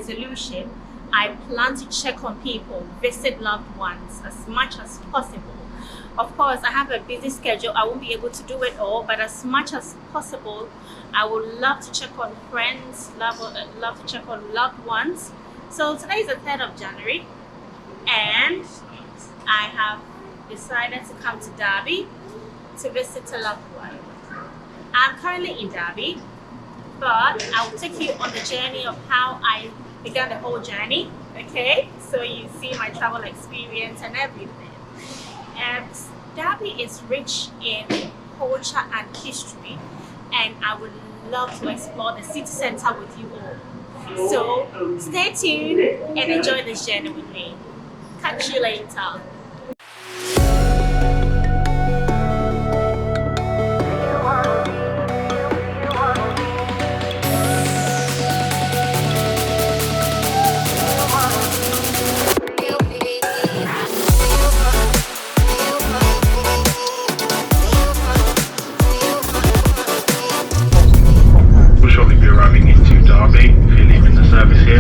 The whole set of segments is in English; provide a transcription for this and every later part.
resolution, I plan to check on people, visit loved ones as much as possible. Of course, I have a busy schedule. I won't be able to do it all, but as much as possible, I would love to check on friends, love to check on loved ones. So today is the 3rd of January, and I have decided to come to Derby to visit a loved one. I'm currently in Derby, but I will take you on the journey of how I began the whole journey, okay? So you see my travel experience and everything. Derby is rich in culture and history, and I would love to explore the city centre with you all. So stay tuned and enjoy this journey with me. Catch you later.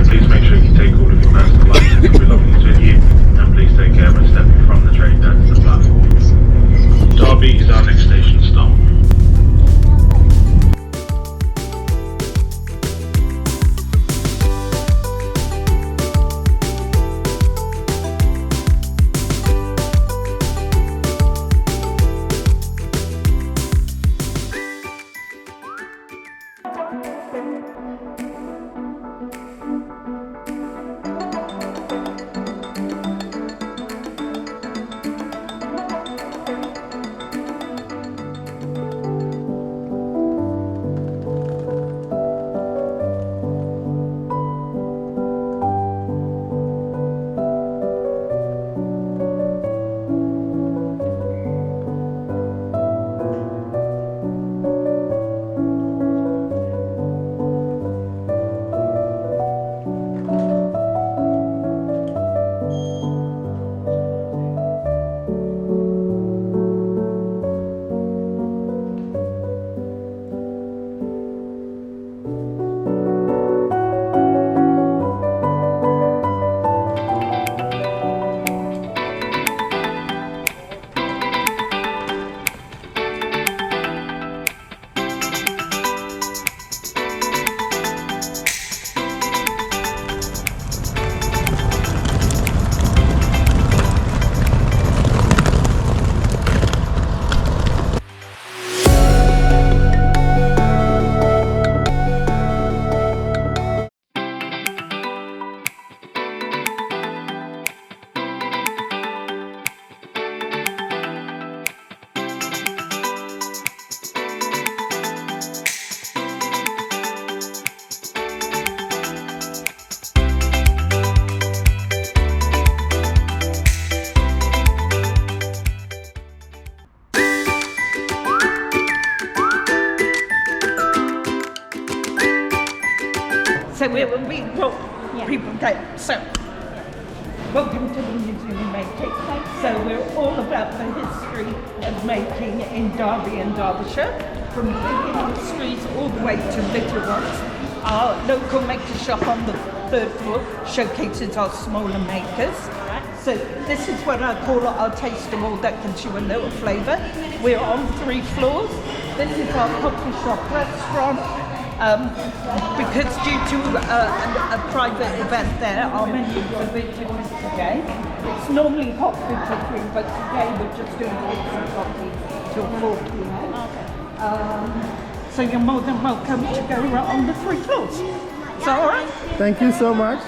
Please make sure you take all of your personal items and belongings with you, and please take care when stepping from the train down to the platform. Derby is our next station stop. So we brought people down. So, welcome to the Museum of Making. So we're all about the history of making in Derby and Derbyshire, from the beginning streets all the way to Little Ones. Our local maker shop on the 3rd floor showcases our smaller makers. So this is what I call our tasting hall that gives you a little flavour. We're on 3 floors. This is our coffee shop restaurant. Because due to a private event there, our menu is a bit different today. It's normally hot between, but today we're just doing cakes and coffee till 4 p.m. Okay. So you're more than welcome to go on the 3 floors. Is that all right? Thank you so much.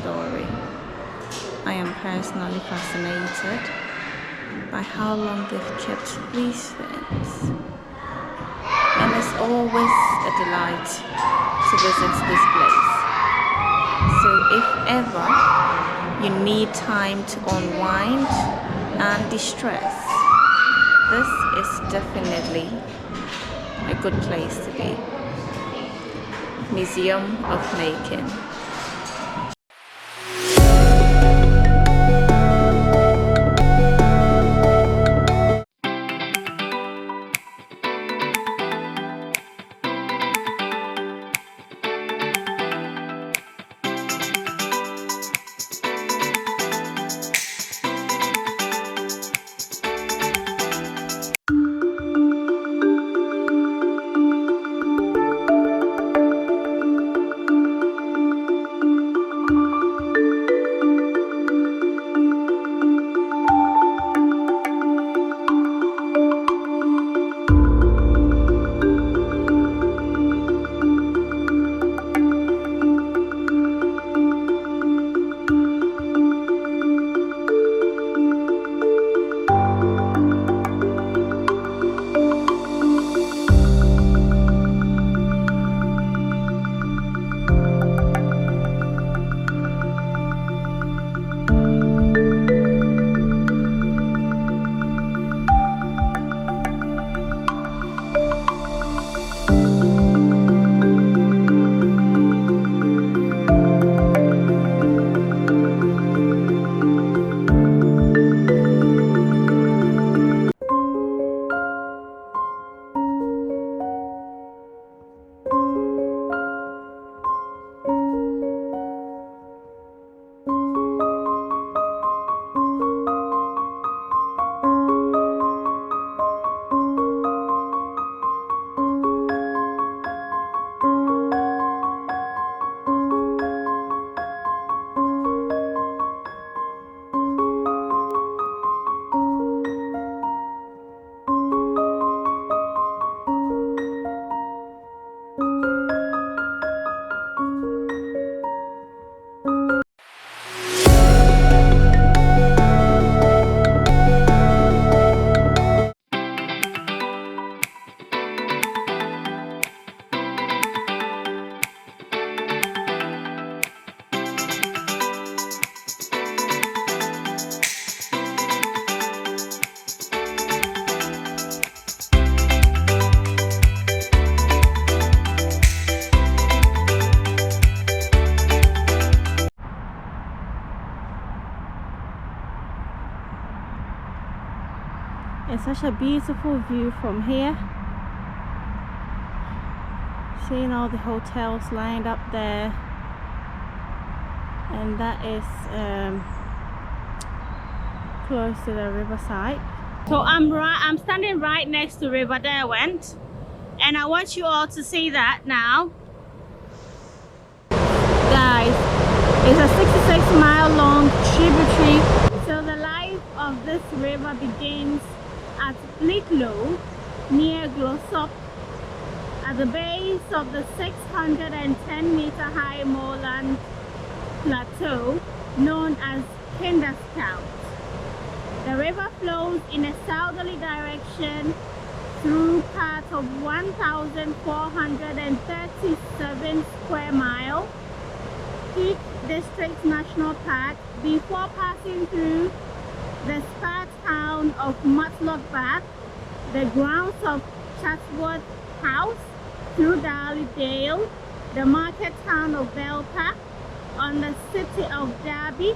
story. I am personally fascinated by how long they've kept these things. And it's always a delight to visit this place. So if ever you need time to unwind and distress, this is definitely a good place to be. Museum of Making. It's such a beautiful view from here. Seeing all the hotels lined up there, and that is close to the riverside. So I'm standing right next to River Derwent, and I want you all to see that now. Guys, it's a 66-mile long tributary. So the life of this river begins at Litlow near Glossop at the base of the 610-meter high moorland plateau known as Kinderscout. The river flows in a southerly direction through part of 1,437 square mile Peak District National Park before passing through the spa town of Matlock Bath, the grounds of Chatsworth House, through Darley-Dale, the market town of Belper, on the city of Derby,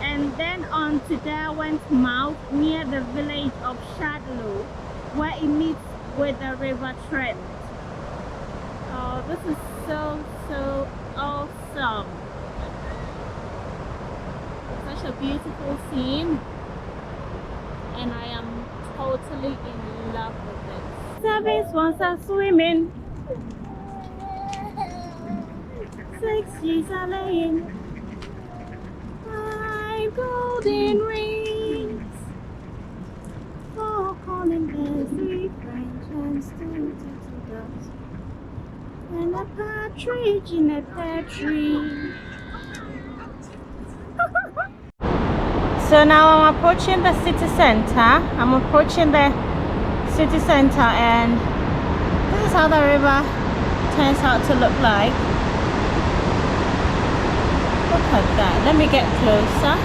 and then on to Derwent Mouth near the village of Shadlow, where it meets with the River Trent. Oh, this is so awesome. Such a beautiful scene, and I am totally in love with it. Seven swans are swimming, 6 geese are laying, 5 golden rings, 4 calling birds, 3 French hens, 2 turtle doves, and a partridge in a pear tree. So now I'm approaching the city center. I'm approaching the city center, and this is how the river turns out to look like. Look at that. Let me get closer.